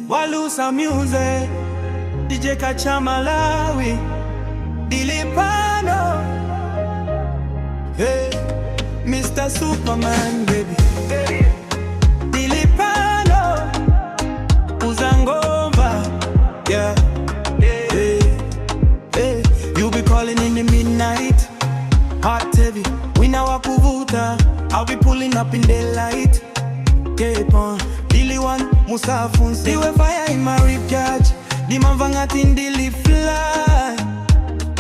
Walusa Music, DJ Kacha Malawi, Dilipano, hey, Mr. Superman, baby. Dilipano, Uzangomba, yeah. Hey, hey, you be calling in the midnight, hot heavy, we now wakuvuta. I'll be pulling up in daylight. Keep on, Billy one, Musa Funsi. Diwe fire in my ribcage. Di mavangati ndili fly.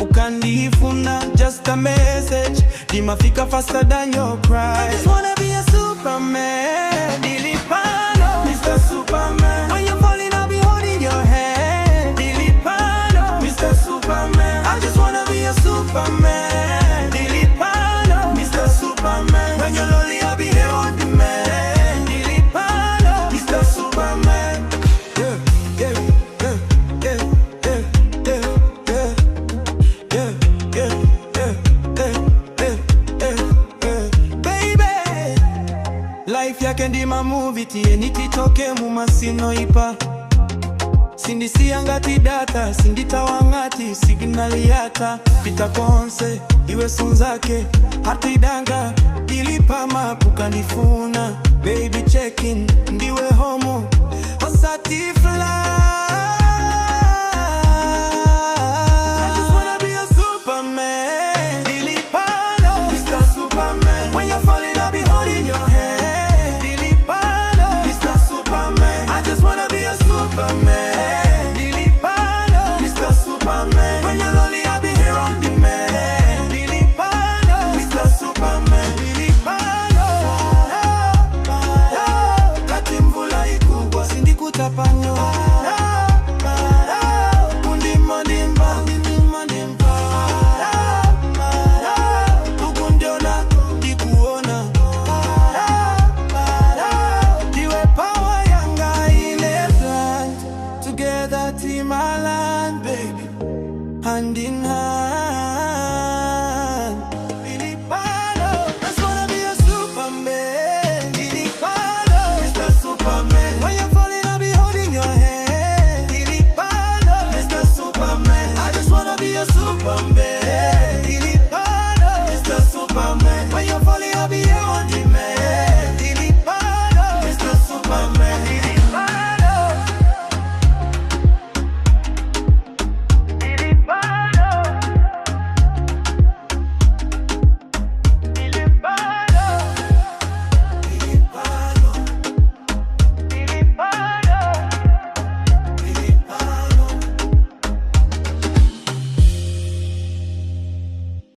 Ukandi ifuna, just a message. Di mafika faster than your cry. I just wanna be a Superman. Dilipano, Mr. Superman. When you're falling, I'll be holding your hand. Dilipano, Mr. Superman. I just wanna be a Superman. Dilipano, Mr. Superman. When you're lonely, I'll be here on demand. Life yake ndi movie tie nititoke mumasino ipa sindisi angati data sinditawangati signal yata pita konse iwe sunzake hati danga Dilipa mapu kanifuna baby check in